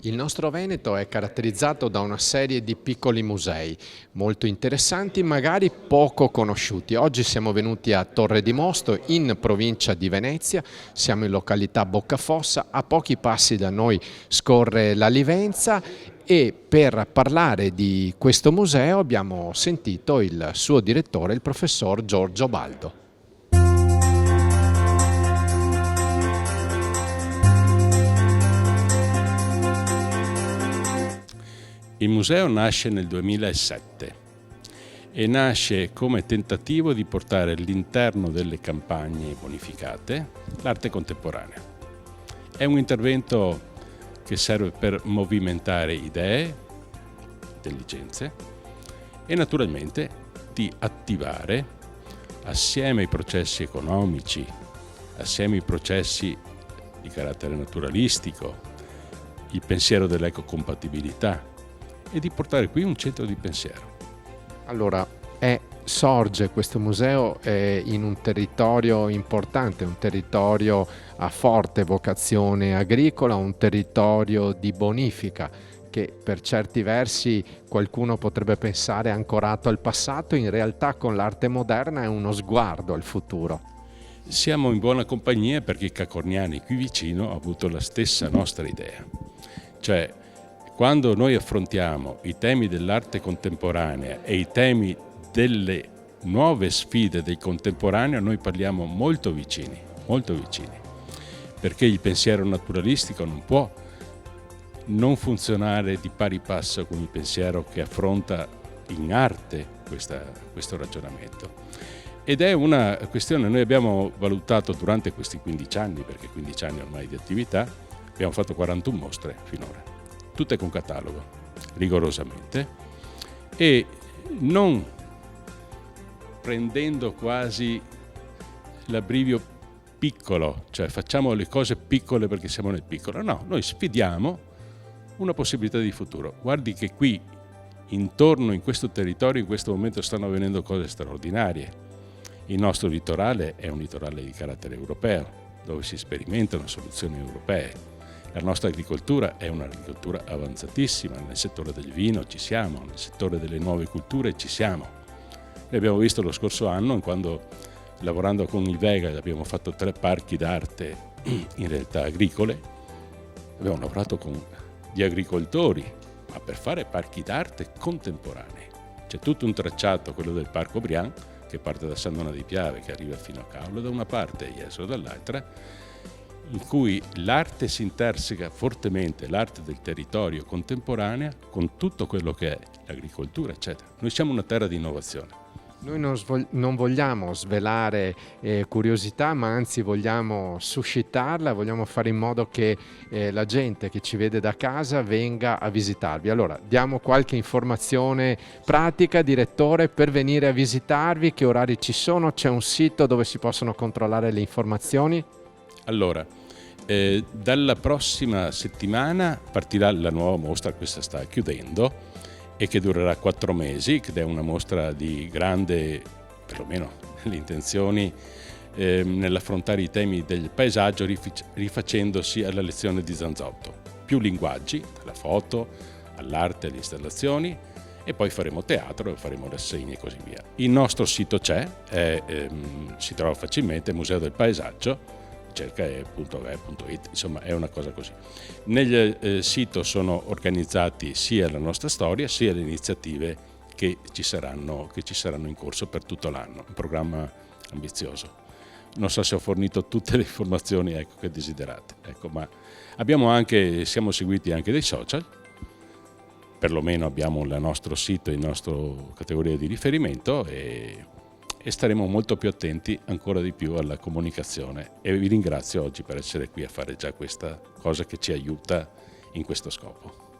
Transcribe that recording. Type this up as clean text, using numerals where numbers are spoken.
Il nostro Veneto è caratterizzato da una serie di piccoli musei, molto interessanti, magari poco conosciuti. Oggi siamo venuti a Torre di Mosto, in provincia di Venezia, siamo in località Boccafossa, a pochi passi da noi scorre la Livenza e per parlare di questo museo abbiamo sentito il suo direttore, il professor Giorgio Baldo. Il museo nasce nel 2007 e nasce come tentativo di portare all'interno delle campagne bonificate l'arte contemporanea. È un intervento che serve per movimentare idee, intelligenze e naturalmente di attivare, assieme ai processi economici, assieme ai processi di carattere naturalistico, il pensiero dell'ecocompatibilità, e di portare qui un centro di pensiero. Allora, sorge questo museo in un territorio importante, un territorio a forte vocazione agricola, un territorio di bonifica che per certi versi qualcuno potrebbe pensare ancorato al passato, in realtà con l'arte moderna è uno sguardo al futuro. Siamo in buona compagnia perché Cacorniani qui vicino ha avuto la stessa nostra idea, cioè quando noi affrontiamo i temi dell'arte contemporanea e i temi delle nuove sfide del contemporaneo, noi parliamo molto vicini, perché il pensiero naturalistico non può non funzionare di pari passo con il pensiero che affronta in arte questo ragionamento. Ed è una questione, noi abbiamo valutato durante questi 15 anni, perché 15 anni ormai di attività, abbiamo fatto 41 mostre finora, tutte con catalogo, rigorosamente, e non prendendo quasi l'abbrivio piccolo, cioè facciamo le cose piccole perché siamo nel piccolo, no, noi sfidiamo una possibilità di futuro. Guardi che qui, intorno in questo territorio, in questo momento stanno avvenendo cose straordinarie. Il nostro litorale è un litorale di carattere europeo, dove si sperimentano soluzioni europee. La nostra agricoltura è un'agricoltura avanzatissima, nel settore del vino ci siamo, nel settore delle nuove culture ci siamo. Noi abbiamo visto lo scorso anno, quando lavorando con il Vega abbiamo fatto 3 parchi d'arte in realtà agricole, abbiamo lavorato con gli agricoltori, ma per fare parchi d'arte contemporanei. C'è tutto un tracciato, quello del Parco Brian, che parte da San Donà di Piave, che arriva fino a Caulo da una parte e Jesolo dall'altra, in cui l'arte si interseca fortemente, l'arte del territorio contemporanea, con tutto quello che è l'agricoltura, eccetera. Noi siamo una terra di innovazione. Noi non vogliamo svelare curiosità, ma anzi vogliamo suscitarla, vogliamo fare in modo che la gente che ci vede da casa venga a visitarvi. Allora, diamo qualche informazione pratica, direttore, per venire a visitarvi, che orari ci sono, c'è un sito dove si possono controllare le informazioni? Allora, dalla prossima settimana partirà la nuova mostra, questa sta chiudendo, e che durerà 4 mesi, ed è una mostra di grande, perlomeno le intenzioni, nell'affrontare i temi del paesaggio rifacendosi alla lezione di Zanzotto. Più linguaggi, dalla foto all'arte, alle installazioni, e poi faremo teatro, faremo rassegne e così via. Il nostro sito c'è, si trova facilmente, Museo del Paesaggio, cerca .it, insomma è una cosa così. Nel sito sono organizzati sia la nostra storia sia le iniziative che ci saranno in corso per tutto l'anno, un programma ambizioso. Non so se ho fornito tutte le informazioni che desiderate, ma siamo seguiti anche dai social, perlomeno abbiamo il nostro sito, il nostro categoria di riferimento e staremo molto più attenti ancora di più alla comunicazione, e vi ringrazio oggi per essere qui a fare già questa cosa che ci aiuta in questo scopo.